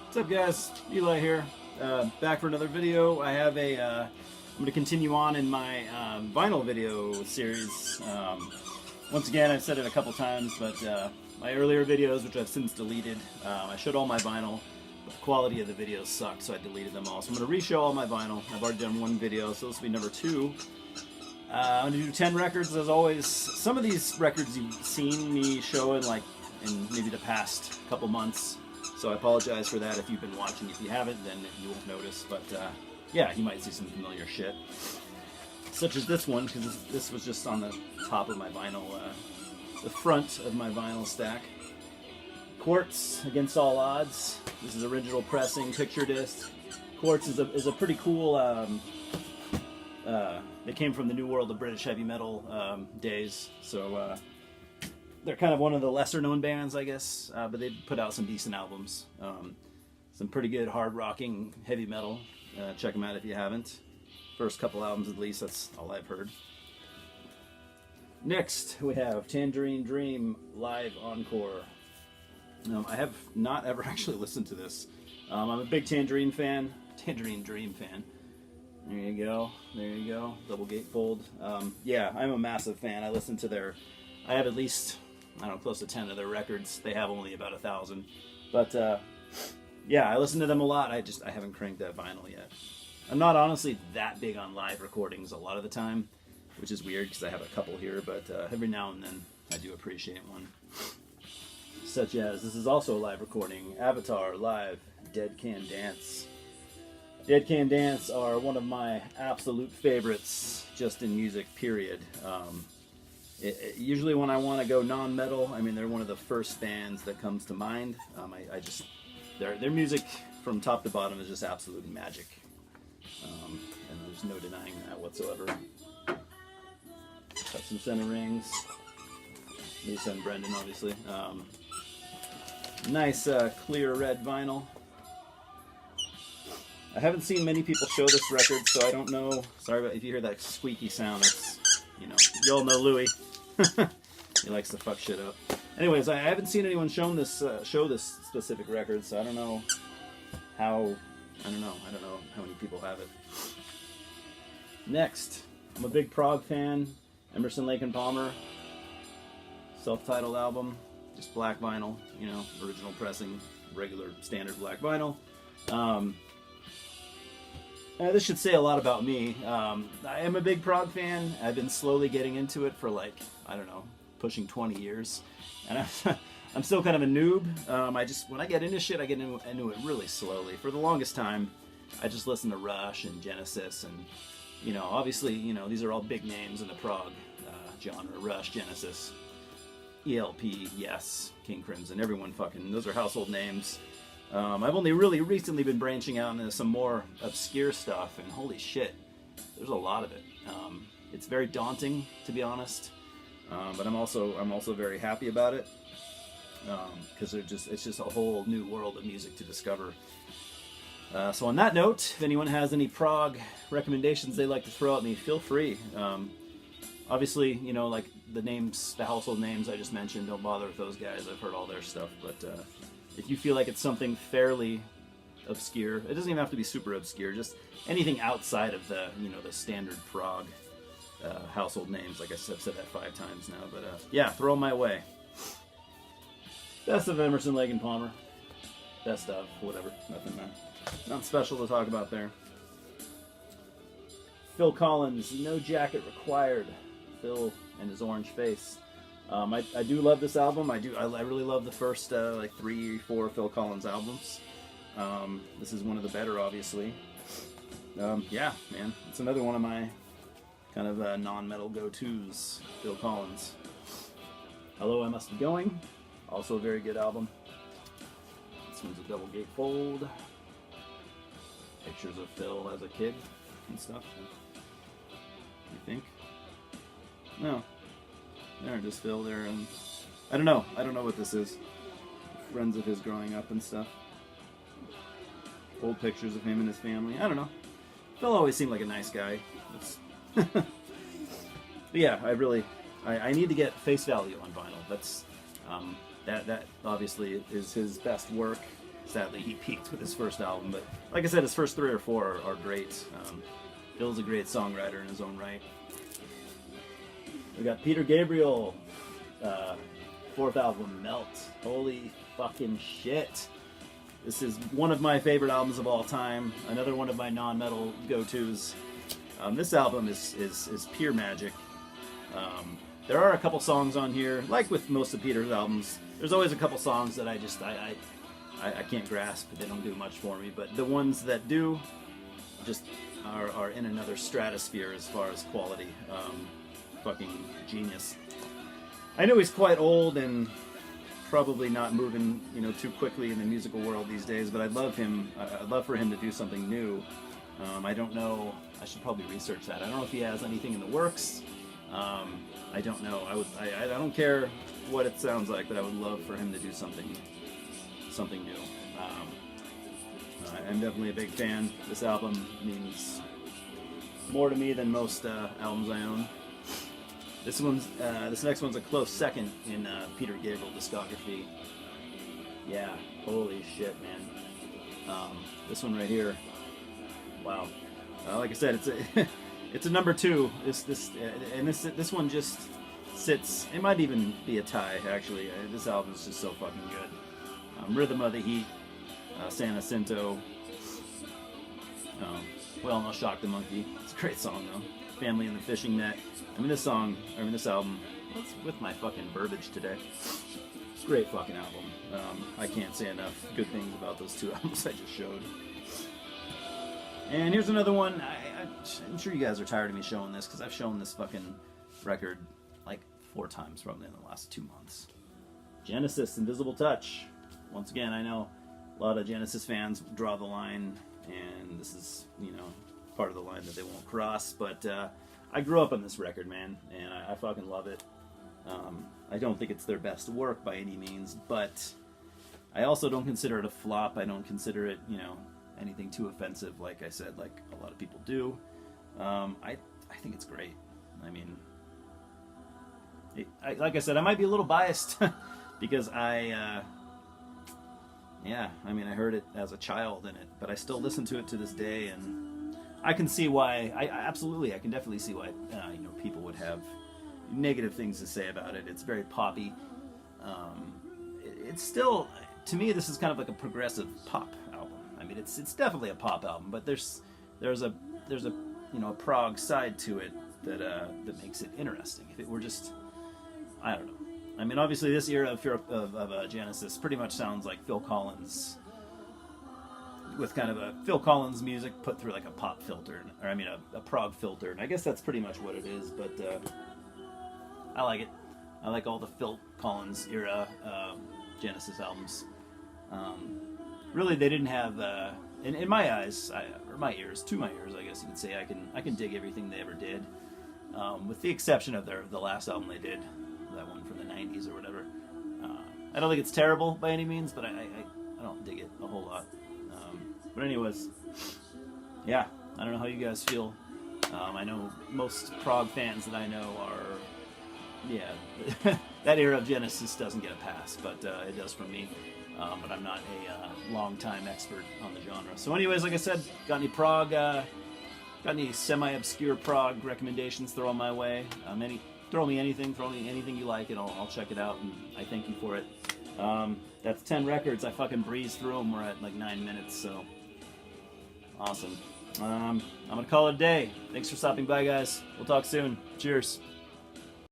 What's up, guys? Eli here, back for another video. I have I'm going to continue on in my vinyl video series. Once again, I've said it a couple times, but my earlier videos, which I've since deleted, I showed all my vinyl, but the quality of the videos sucked, so I deleted them all. So I'm going to re-show all my vinyl. I've already done one video, so this will be number 2. I'm going to do 10 records, as always. Some of these records you've seen me show in maybe the past couple months. So I apologize for that if you've been watching. If you haven't, then you won't notice. But yeah, you might see some familiar shit. Such as this one, because this was just on the top of my vinyl, the front of my vinyl stack. Quartz, Against All Odds. This is original pressing, picture disc. Quartz is a pretty cool... they came from the New World of British heavy metal days, so... they're kind of one of the lesser known bands, I guess, but they put out some decent albums. Some pretty good hard rocking heavy metal. Check them out if you haven't. First couple albums at least, that's all I've heard. Next, we have Tangerine Dream Live Encore. I have not ever actually listened to this. I'm a big Tangerine Dream fan. There you go, double gatefold. Yeah, I'm a massive fan. I listen to I have at least, I don't know, close to 10 of their records. They have only about 1,000. But, yeah, I listen to them a lot. I haven't cranked that vinyl yet. I'm not honestly that big on live recordings a lot of the time, which is weird because I have a couple here, but every now and then I do appreciate one. Such as, this is also a live recording, Avatar Live, Dead Can Dance. Dead Can Dance are one of my absolute favorites just in music, period. Usually when I want to go non-metal, I mean, they're one of the first bands that comes to mind. Their music from top to bottom is just absolute magic. And there's no denying that whatsoever. Got some center rings. Lisa and Brendan, obviously. Nice clear red vinyl. I haven't seen many people show this record, so I don't know. Sorry about if you hear that squeaky sound. It's, you all know Louis. He likes to fuck shit up. Anyways, I haven't seen anyone show this specific record, so I don't know how many people have it. Next, I'm a big Prog fan. Emerson, Lake and Palmer, self-titled album, just black vinyl, original pressing, regular standard black vinyl. This should say a lot about me. I am a big Prog fan. I've been slowly getting into it for pushing 20 years. And I'm still kind of a noob. When I get into shit, I get into it really slowly. For the longest time, I just listened to Rush and Genesis and, obviously, these are all big names in the Prog genre. Rush, Genesis, ELP, Yes, King Crimson, everyone those are household names. I've only really recently been branching out into some more obscure stuff, and holy shit, there's a lot of it. It's very daunting, to be honest, but I'm also very happy about it because it's just a whole new world of music to discover. So on that note, if anyone has any Prog recommendations they'd like to throw at me, feel free. Obviously, like the household names I just mentioned, don't bother with those guys. I've heard all their stuff, but if you feel like it's something fairly obscure, it doesn't even have to be super obscure, just anything outside of the standard Prog household names. Like I've said that 5 times now, but yeah, throw them my way. Best of Emerson, Lake and Palmer. Best of whatever. Nothing special to talk about there. Phil Collins, No Jacket Required. Phil and his orange face. I do love this album. I really love the first 3 or 4 Phil Collins albums. This is one of the better, obviously. Yeah, man, it's another one of my kind of non-metal go-tos. Phil Collins. Hello, I Must Be Going. Also a very good album. This one's a double gatefold. Pictures of Phil as a kid and stuff. You think? No. There, just Phil there, and I don't know what this is. Friends of his growing up and stuff. Old pictures of him and his family. I don't know. Phil always seemed like a nice guy. But yeah, I need to get Face Value on vinyl. That's that obviously is his best work. sadly he peaked with his first album. But like I said, his first 3 or 4 are great. Bill's a great songwriter in his own right. We got Peter Gabriel, 4th album, Melt. Holy fucking shit. This is one of my favorite albums of all time. Another one of my non-metal go-tos. This album is pure magic. There are a couple songs on here, like with most of Peter's albums. There's always a couple songs that I can't grasp. They don't do much for me. But the ones that do, just are in another stratosphere as far as quality. Fucking genius. I know he's quite old and probably not moving, too quickly in the musical world these days. But I'd love for him to do something new. I don't know. I should probably research that. I don't know if he has anything in the works. I don't know. I don't care what it sounds like, but I would love for him to do something new. I'm definitely a big fan. This album means more to me than most albums I own. This next one's a close second in Peter Gabriel discography. Yeah, holy shit, man. This one right here. Wow. Like I said, it's a number 2. This one just sits. It might even be a tie, actually. This album is just so fucking good. Rhythm of the Heat, San Jacinto. Well, No Shock the Monkey. It's a great song though. Family in the Fishing Net. This album. What's with my fucking verbiage today? It's a great fucking album. I can't say enough good things about those 2 albums I just showed. And here's another one. I'm sure you guys are tired of me showing this because I've shown this fucking record like 4 times probably in the last 2 months. Genesis, Invisible Touch. Once again, I know a lot of Genesis fans draw the line, and this is, part of the line that they won't cross. But I grew up on this record, man, and I fucking love it. I don't think it's their best work by any means, but I also don't consider it a flop. I don't consider it, anything too offensive, like I said, like a lot of people do. I think it's great. Like I said, I might be a little biased because I heard it as a child but I still listen to it to this day, and I can see why. I can definitely see why people would have negative things to say about it. It's very poppy. It's still, to me, this is kind of like a progressive pop album. It's definitely a pop album, but there's a prog side to it that makes it interesting. If it were just, I don't know. Obviously this era of Genesis pretty much sounds like Phil Collins, with kind of a Phil Collins music put through like a pop filter, or a prog filter, and I guess that's pretty much what it is. But I like it. I like all the Phil Collins era Genesis albums. Really, they didn't have, in my eyes, or my ears, to my ears, I guess you could say, I can dig everything they ever did, with the exception of the last album they did, that one from the 90s or whatever. I don't think it's terrible by any means, but I don't dig it a whole lot. But anyways, yeah, I don't know how you guys feel. I know most prog fans that I know are, that era of Genesis doesn't get a pass, but it does for me. But I'm not a long-time expert on the genre. So anyways, like I said, got any semi-obscure prog recommendations, throw them my way. Throw me anything you like, and I'll check it out, and I thank you for it. That's 10 records. I fucking breezed through them. We're at like 9 minutes, so awesome. I'm gonna call it a day. Thanks for stopping by, guys. We'll talk soon. Cheers.